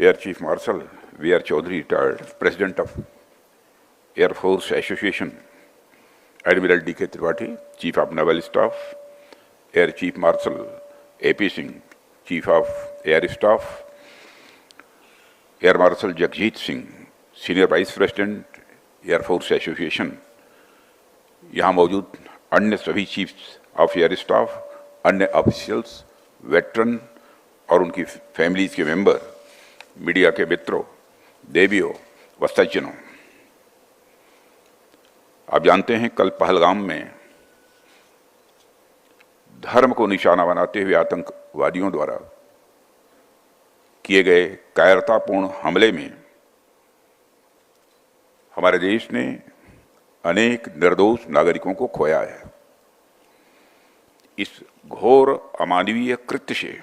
Air Chief Marshal V.R. Chaudhary, retired President of Air Force Association, Admiral D.K. Tripathi, Chief of Naval Staff, Air Chief Marshal A.P. Singh, Chief of Air Staff, Air Marshal Jagjit Singh, Senior Vice President, Air Force Association, यहाँ मौजूद अन्य सभी chiefs of air staff, अन्य officials, veteran और उनकी families के member, media के मित्रों, देवियों व सज्जनों, आप जानते हैं कल पहलगाम में धर्म को निशाना बनाते हुए आतंकवादियों द्वारा किए गए कायरतापूर्ण हमले में हमारे देश ने अनेक निर्दोष नागरिकों को खोया है। इस घोर अमानवीय कृत्य से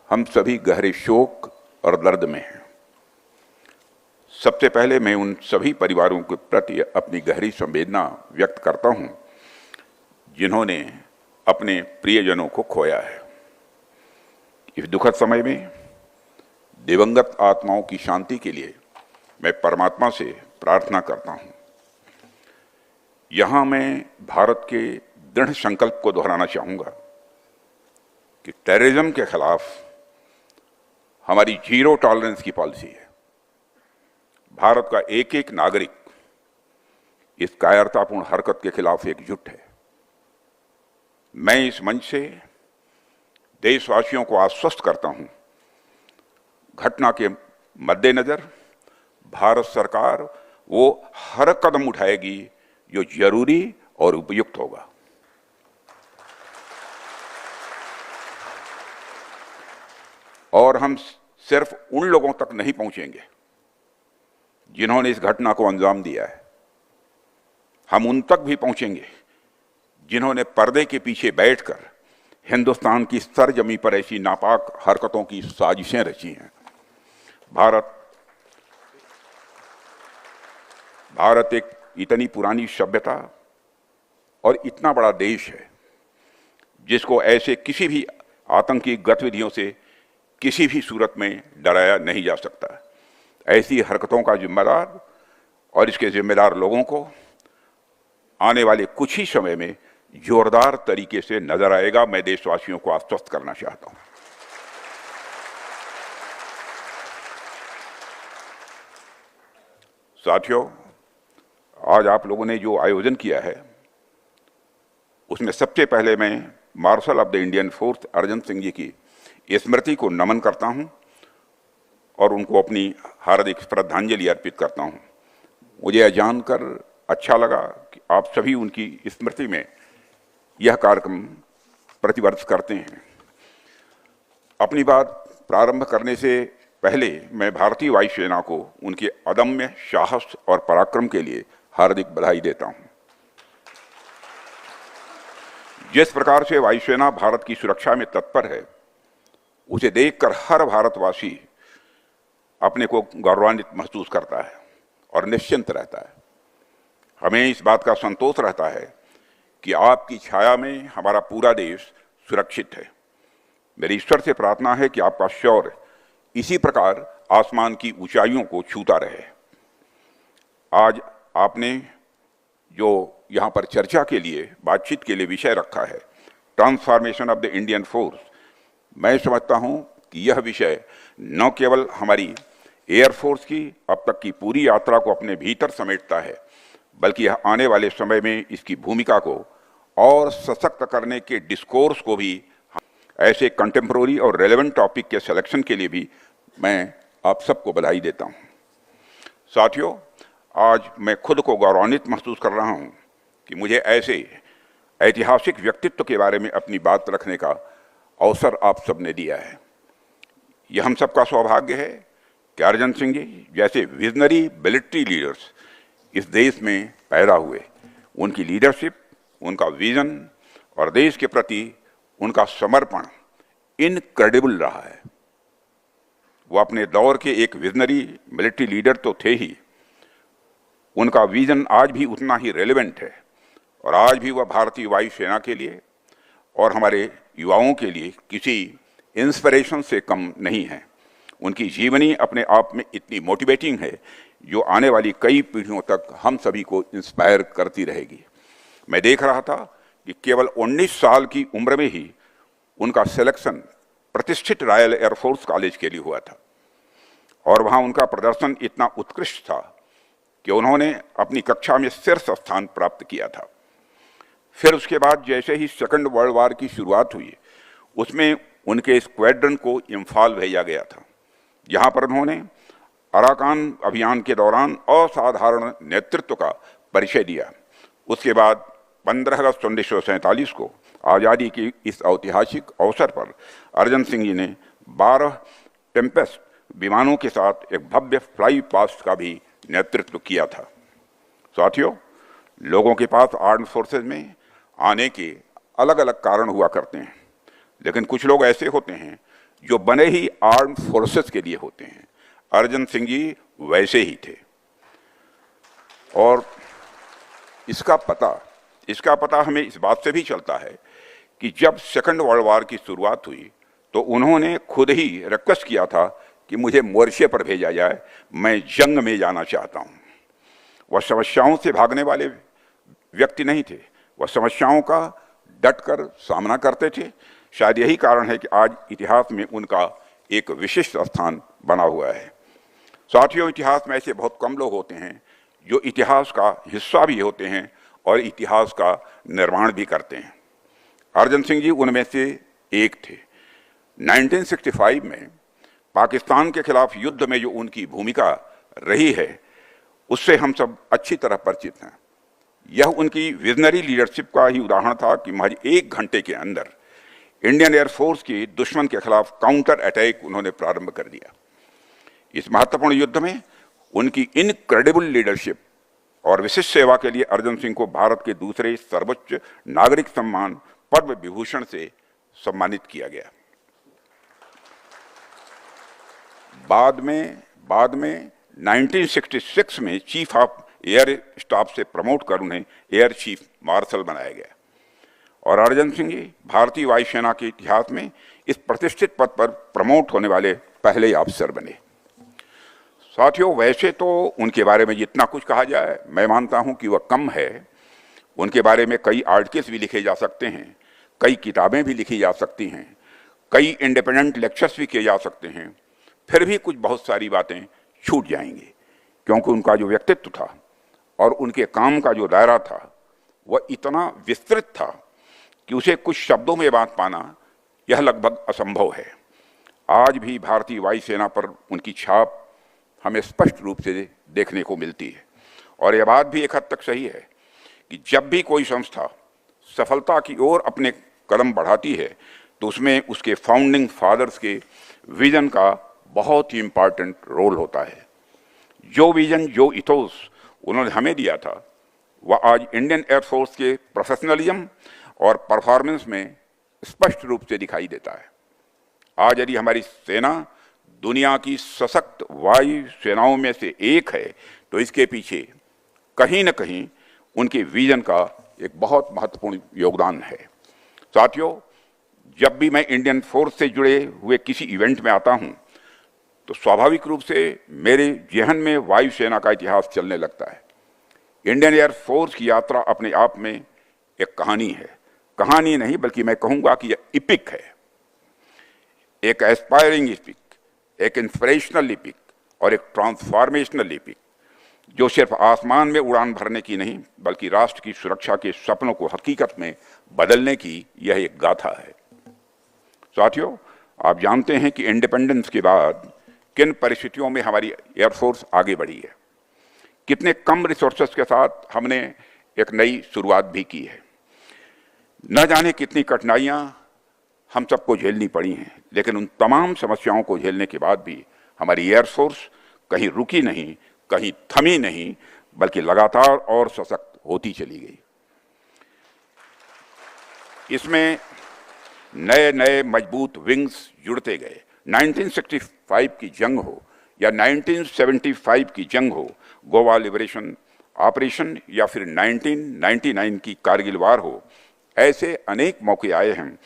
हम सभी गहरे शोक और दर्द में हैं। सबसे पहले मैं उन सभी परिवारों के प्रति अपनी गहरी संवेदना व्यक्त करता हूं जिन्होंने अपने प्रियजनों को खोया है। इस दुखद समय में दिवंगत आत्माओं की शांति के लिए मैं परमात्मा से प्रार्थना करता हूं। यहां मैं भारत के दृढ़ संकल्प को दोहराना चाहूंगा कि टेररिज्म के खिलाफ हमारी जीरो टॉलरेंस की पॉलिसी है। भारत का एक एक नागरिक इस कायरतापूर्ण हरकत के खिलाफ एकजुट है। मैं इस मंच से देशवासियों को आश्वस्त करता हूं, घटना के मद्देनजर भारत सरकार वो हर कदम उठाएगी जो जरूरी और उपयुक्त होगा। और हम सिर्फ उन लोगों तक नहीं पहुंचेंगे जिन्होंने इस घटना को अंजाम दिया है, हम उन तक भी पहुंचेंगे जिन्होंने पर्दे के पीछे बैठकर हिंदुस्तान की सरजमी पर ऐसी नापाक हरकतों की साजिशें रची हैं। भारत एक इतनी पुरानी सभ्यता और इतना बड़ा देश है जिसको ऐसे किसी भी आतंकी गतिविधियों से किसी भी सूरत में डराया नहीं जा सकता। ऐसी हरकतों का जिम्मेदार और इसके जिम्मेदार लोगों को आने वाले कुछ ही समय में जोरदार तरीके से नजर आएगा। मैं देशवासियों को आश्वस्त करना चाहता हूं। साथियों, आज आप लोगों ने जो आयोजन किया है उसमें सबसे पहले मैं marshal of the Indian force Arjan Singh ji की स्मृति को नमन करता हूं और उनको अपनी हार्दिक श्रद्धांजलि अर्पित करता हूं। मुझे यह जानकर अच्छा लगा कि आप सभी उनकी स्मृति में यह कार्यक्रम प्रतिवर्ष करते हैं। अपनी बात प्रारंभ करने से पहले मैं भारतीय वायुसेना को उनके अदम्य साहस और पराक्रम के लिए हार्दिक बधाई देता हूं। जिस प्रकार से वायुसेना भारत की सुरक्षा में तत्पर है, उसे देखकर हर भारतवासी अपने को गौरवान्वित महसूस करता है और निश्चिंत रहता है। हमें इस बात का संतोष रहता है कि आपकी छाया में हमारा पूरा देश सुरक्षित है। मेरी ईश्वर से प्रार्थना है कि आपका शौर्य इसी प्रकार आसमान की ऊंचाइयों को छूता रहे। आज आपने जो यहाँ पर चर्चा के लिए, बातचीत के लिए विषय रखा है, transformation of the Indian force, मैं समझता हूँ कि यह विषय न केवल हमारी एयरफोर्स की अब तक की पूरी यात्रा को अपने भीतर समेटता है, बल्कि यह आने वाले समय में इसकी भूमिका को और सशक्त करने के डिस्कोर्स को भी, ऐसे कंटेम्प्रोरी और रेलेवेंट टॉपिक के सिलेक्शन के लिए भी मैं आप सबको बधाई देता हूं। साथियों, आज मैं खुद को गौरवान्वित महसूस कर रहा हूं कि मुझे ऐसे ऐतिहासिक व्यक्तित्व के बारे में अपनी बात रखने का अवसर आप सबने दिया है। यह हम सबका सौभाग्य है कि अर्जन सिंह जी जैसे विजनरी मिलिट्री लीडर्स इस देश में पैदा हुए। उनकी लीडरशिप, उनका विजन और देश के प्रति उनका समर्पण इनक्रेडिबल रहा है। वो अपने दौर के एक विजनरी मिलिट्री लीडर तो थे ही, उनका विजन आज भी उतना ही रेलेवेंट है और आज भी वह भारतीय वायुसेना के लिए और हमारे युवाओं के लिए किसी इंस्पिरेशन से कम नहीं है। उनकी जीवनी अपने आप में इतनी मोटिवेटिंग है जो आने वाली कई पीढ़ियों तक हम सभी को इंस्पायर करती रहेगी। मैं देख रहा था कि केवल 19 साल की उम्र में ही उनका सिलेक्शन प्रतिष्ठित रॉयल एयरफोर्स कॉलेज के लिए हुआ था और वहां उनका प्रदर्शन इतना उत्कृष्ट था कि उन्होंने अपनी कक्षा में शीर्ष स्थान प्राप्त किया था। फिर उसके बाद जैसे ही सेकंड वर्ल्ड वॉर की शुरुआत हुई, उसमें उनके स्क्वाड्रन को इम्फाल भेजा गया था, जहां पर उन्होंने अराकान अभियान के दौरान असाधारण नेतृत्व का परिचय दिया। उसके बाद 15 अगस्त 1947 को आज़ादी की इस ऐतिहासिक अवसर पर अर्जन सिंह जी ने 12 टेम्पेस्ट विमानों के साथ एक भव्य फ्लाई पास्ट का भी नेतृत्व किया था। साथियों, लोगों के पास आर्म्ड फोर्सेज में आने के अलग अलग कारण हुआ करते हैं, लेकिन कुछ लोग ऐसे होते हैं जो बने ही आर्म्ड फोर्सेज के लिए होते हैं। अर्जन सिंह जी वैसे ही थे और इसका पता हमें इस बात से भी चलता है कि जब सेकंड वर्ल्ड वॉर की शुरुआत हुई तो उन्होंने खुद ही रिक्वेस्ट किया था कि मुझे मोर्चे पर भेजा जाए, मैं जंग में जाना चाहता हूं। वह समस्याओं से भागने वाले व्यक्ति नहीं थे, वह समस्याओं का डटकर सामना करते थे। शायद यही कारण है कि आज इतिहास में उनका एक विशिष्ट स्थान बना हुआ है। साथियों, इतिहास में ऐसे बहुत कम लोग होते हैं जो इतिहास का हिस्सा भी होते हैं और इतिहास का निर्माण भी करते हैं। अर्जन सिंह जी उनमें से एक थे। 1965 में पाकिस्तान के खिलाफ युद्ध में जो उनकी भूमिका रही है उससे हम सब अच्छी तरह परिचित हैं। यह उनकी विजनरी लीडरशिप का ही उदाहरण था कि महज 1 घंटे के अंदर इंडियन एयरफोर्स की दुश्मन के खिलाफ काउंटर अटैक उन्होंने प्रारंभ कर दिया। इस महत्वपूर्ण युद्ध में उनकी इनक्रेडिबल लीडरशिप और विशिष्ट सेवा के लिए अर्जन सिंह को भारत के दूसरे सर्वोच्च नागरिक सम्मान पद्म विभूषण से सम्मानित किया गया। बाद में 1966 में चीफ ऑफ एयर स्टाफ से प्रमोट कर उन्हें एयर चीफ मार्शल बनाया गया और अर्जन सिंह जी भारतीय वायुसेना के इतिहास में इस प्रतिष्ठित पद पर प्रमोट होने वाले पहले अफसर बने। साथियों, वैसे तो उनके बारे में जितना कुछ कहा जाए मैं मानता हूं कि वह कम है। उनके बारे में कई आर्टिकल्स भी लिखे जा सकते हैं, कई किताबें भी लिखी जा सकती हैं, कई इंडिपेंडेंट लेक्चर्स भी किए जा सकते हैं, फिर भी कुछ बहुत सारी बातें छूट जाएंगी क्योंकि उनका जो व्यक्तित्व था और उनके काम का जो दायरा था वह इतना विस्तृत था कि उसे कुछ शब्दों में बात पाना यह लगभग असंभव है। आज भी भारतीय वायुसेना पर उनकी छाप हमें स्पष्ट रूप से देखने को मिलती है और यह बात भी एक हद तक सही है कि जब भी कोई संस्था सफलता की ओर अपने कदम बढ़ाती है तो उसमें उसके फाउंडिंग फादर्स के विजन का बहुत ही इम्पॉर्टेंट रोल होता है। जो विजन, जो इथोस उन्होंने हमें दिया था वह आज इंडियन एयरफोर्स के प्रोफेशनलिज्म और परफॉर्मेंस में स्पष्ट रूप से दिखाई देता है। आज यदि हमारी सेना दुनिया की सशक्त वायु सेनाओं में से एक है तो इसके पीछे कहीं न कहीं उनके विजन का एक बहुत महत्वपूर्ण योगदान है। साथियों, जब भी मैं इंडियन फोर्स से जुड़े हुए किसी इवेंट में आता हूं तो स्वाभाविक रूप से मेरे जहन में वायुसेना का इतिहास चलने लगता है। इंडियन एयर फोर्स की यात्रा अपने आप में एक कहानी है। कहानी नहीं बल्कि मैं कहूंगा कि यह इपिक है, एक एस्पायरिंग इपिक, एक इंस्पिरेशनल इपिक और एक ट्रांसफॉर्मेशनल इपिक, जो सिर्फ आसमान में उड़ान भरने की नहीं बल्कि राष्ट्र की सुरक्षा के सपनों को हकीकत में बदलने की यह एक गाथा है। साथियों, आप जानते हैं कि इंडिपेंडेंस के बाद किन परिस्थितियों में हमारी एयरफोर्स आगे बढ़ी है, कितने कम रिसोर्सेस के साथ हमने एक नई शुरुआत भी की है। न जाने कितनी कठिनाइयां हम सबको झेलनी पड़ी हैं, लेकिन उन तमाम समस्याओं को झेलने के बाद भी हमारी एयरफोर्स कहीं रुकी नहीं, कहीं थमी नहीं, बल्कि लगातार और सशक्त होती चली गई। इसमें नए नए मजबूत विंग्स जुड़ते गए। 1965 की जंग हो या 1975 की जंग हो, गोवा लिबरेशन ऑपरेशन या फिर 1999 की कारगिल वार हो, ऐसे अनेक मौके आए हैं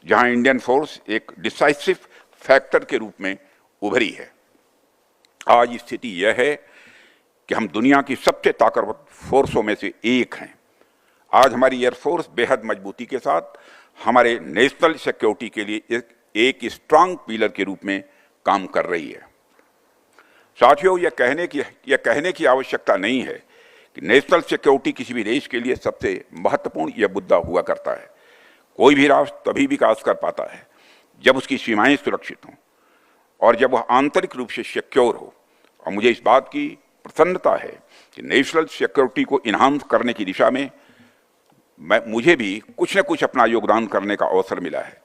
जहां इंडियन फोर्स एक डिसाइसिव फैक्टर के रूप में उभरी है। आज स्थिति यह है कि हम दुनिया की सबसे ताकतवर फोर्सों में से एक हैं। आज हमारी एयरफोर्स बेहद मजबूती के साथ हमारे नेशनल सिक्योरिटी के लिए एक स्ट्रांग पिलर के रूप में काम कर रही है। साथियों, यह कहने की आवश्यकता नहीं है कि नेशनल सिक्योरिटी किसी भी देश के लिए सबसे महत्वपूर्ण यह मुद्दा हुआ करता है। कोई भी राष्ट्र तभी विकास कर पाता है जब उसकी सीमाएं सुरक्षित हों और जब वह आंतरिक रूप से सिक्योर हो। और मुझे इस बात की प्रसन्नता है कि नेशनल सिक्योरिटी को इन्हांस करने की दिशा में मुझे भी कुछ न कुछ अपना योगदान करने का अवसर मिला है।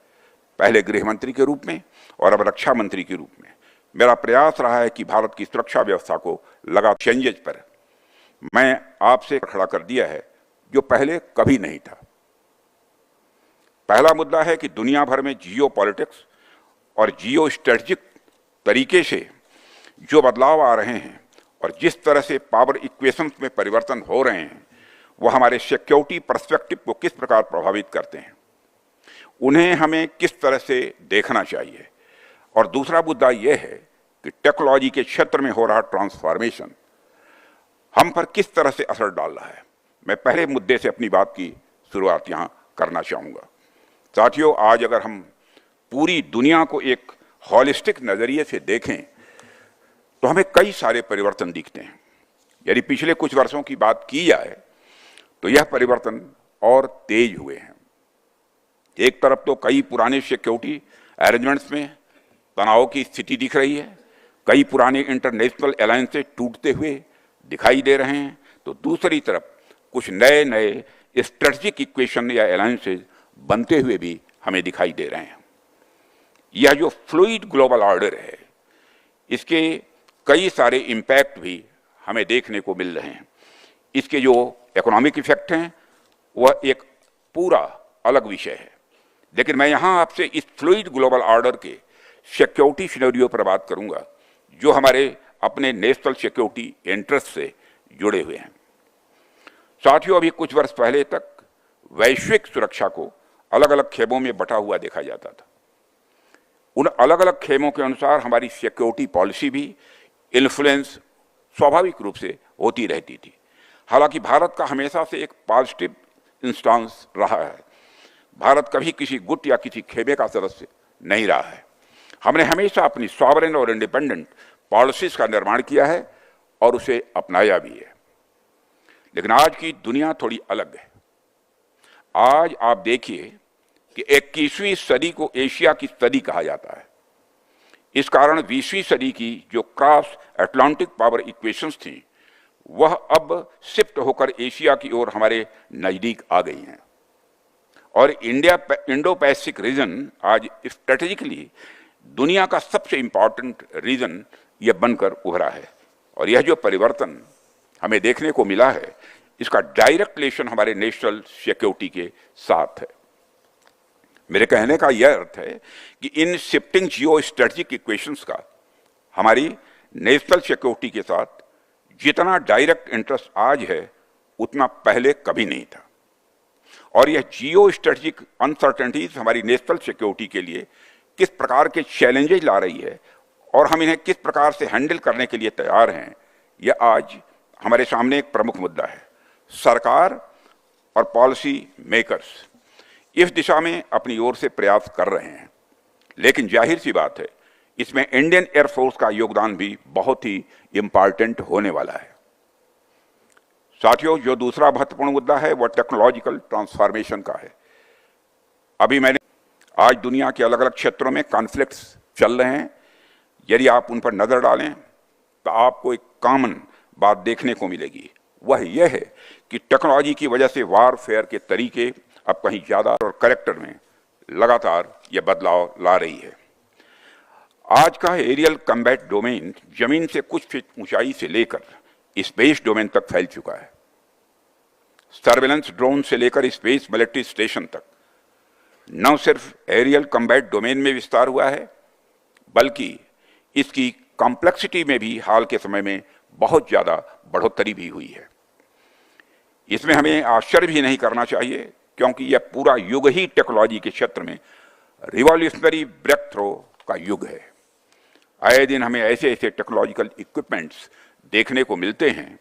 पहले गृह मंत्री के रूप में और अब रक्षा मंत्री के रूप में मेरा प्रयास रहा है कि भारत की सुरक्षा व्यवस्था को लगा चेंजेज पर मैं आपसे खड़ा कर दिया है जो पहले कभी नहीं था। पहला मुद्दा है कि दुनिया भर में जियो पॉलिटिक्स और जियो स्ट्रेटजिक तरीके से जो बदलाव आ रहे हैं और जिस तरह से पावर इक्वेशंस में परिवर्तन हो रहे हैं वह हमारे सिक्योरिटी पर्सपेक्टिव को किस प्रकार प्रभावित करते हैं, उन्हें हमें किस तरह से देखना चाहिए। और दूसरा मुद्दा यह है कि टेक्नोलॉजी के क्षेत्र में हो रहा ट्रांसफॉर्मेशन हम पर किस तरह से असर डाल रहा है। मैं पहले मुद्दे से अपनी बात की शुरुआत यहाँ करना चाहूँगा। साथियों, आज अगर हम पूरी दुनिया को एक हॉलिस्टिक नज़रिए से देखें तो हमें कई सारे परिवर्तन दिखते हैं। यदि पिछले कुछ वर्षों की बात की जाए तो यह परिवर्तन और तेज हुए हैं। एक तरफ तो कई पुराने सिक्योरिटी अरेंजमेंट्स में तनाव की स्थिति दिख रही है, कई पुराने इंटरनेशनल अलायंसेस टूटते हुए दिखाई दे रहे हैं, तो दूसरी तरफ कुछ नए नए स्ट्रेटजिक इक्वेशन या अलायंसेस बनते हुए भी हमें दिखाई दे रहे हैं। यह जो फ्लूइड ग्लोबल ऑर्डर है इसके कई सारे इम्पैक्ट भी हमें देखने को मिल रहे हैं। इसके जो इकोनॉमिक इफेक्ट हैं वह एक पूरा अलग विषय है, लेकिन मैं यहाँ आपसे इस फ्लूइड ग्लोबल ऑर्डर के सिक्योरिटी सिनेरियो पर बात करूँगा जो हमारे अपने नेशनल सिक्योरिटी इंटरेस्ट से जुड़े हुए हैं। साथियों, अभी कुछ वर्ष पहले तक वैश्विक सुरक्षा को अलग अलग खेमों में बटा हुआ देखा जाता था। उन अलग अलग खेमों के अनुसार हमारी सिक्योरिटी पॉलिसी भी इन्फ्लुएंस स्वाभाविक रूप से होती रहती थी। हालांकि भारत का हमेशा से एक पॉजिटिव इंस्टांस रहा है। भारत कभी किसी गुट या किसी खेमे का सदस्य नहीं रहा है। हमने हमेशा अपनी सॉवरेन और इंडिपेंडेंट पॉलिसीज का निर्माण किया है और उसे अपनाया भी है। लेकिन आज की दुनिया थोड़ी अलग है। आज आप देखिए कि 21वीं सदी को एशिया की सदी कहा जाता है। इस कारण 20वीं सदी की जो क्रॉस अटलांटिक पावर इक्वेशंस थी वह अब शिफ्ट होकर एशिया की ओर हमारे नजदीक आ गई हैं और इंडो पैसिफिक रीजन आज स्ट्रेटेजिकली दुनिया का सबसे इंपॉर्टेंट रीजन यह बनकर उभरा है। और यह जो परिवर्तन हमें देखने को मिला है इसका डायरेक्ट रिलेशन हमारे नेशनल सिक्योरिटी के साथ है। मेरे कहने का यह अर्थ है कि in shifting Jio strategic equations का हमारी नेशनल सिक्योरिटी के साथ जितना डायरेक्ट इंटरेस्ट आज है उतना पहले कभी नहीं था। और यह जियो स्ट्रेटजिक अनसर्टेनिटीज हमारी नेशनल सिक्योरिटी के लिए किस प्रकार के चैलेंजेस ला रही है और हम इन्हें किस प्रकार से हैंडल करने के लिए तैयार हैं, यह आज हमारे सामने एक प्रमुख मुद्दा है। सरकार और पॉलिसी मेकर्स इस दिशा में अपनी ओर से प्रयास कर रहे हैं, लेकिन जाहिर सी बात है इसमें इंडियन एयरफोर्स का योगदान भी बहुत ही इम्पॉर्टेंट होने वाला है। साथियों, जो दूसरा महत्वपूर्ण मुद्दा है वह टेक्नोलॉजिकल ट्रांसफॉर्मेशन का है। अभी आज दुनिया के अलग अलग क्षेत्रों में कॉन्फ्लिक्ट्स चल रहे हैं। यदि आप उन पर नजर डालें तो आपको एक कॉमन बात देखने को मिलेगी, वह यह है कि टेक्नोलॉजी की वजह से वारफेयर के तरीके अब कहीं ज़्यादा और कैरेक्टर में लगातार यह बदलाव ला रही है। आज का एरियल कम्बैट डोमेन जमीन से कुछ फीट ऊंचाई से लेकर स्पेस डोमेन तक फैल चुका है। सर्वेलेंस ड्रोन से लेकर स्पेस मिलिट्री स्टेशन तक न सिर्फ एरियल कम्बैट डोमेन में विस्तार हुआ है बल्कि इसकी कॉम्प्लेक्सिटी में भी हाल के समय में बहुत ज़्यादा बढ़ोतरी भी हुई है। इसमें हमें आश्चर्य भी नहीं करना चाहिए क्योंकि यह पूरा युग ही टेक्नोलॉजी के क्षेत्र में रिवॉल्यूशनरी ब्रेक थ्रो का युग है। आए दिन हमें ऐसे ऐसे टेक्नोलॉजिकल इक्विपमेंट्स देखने को मिलते हैं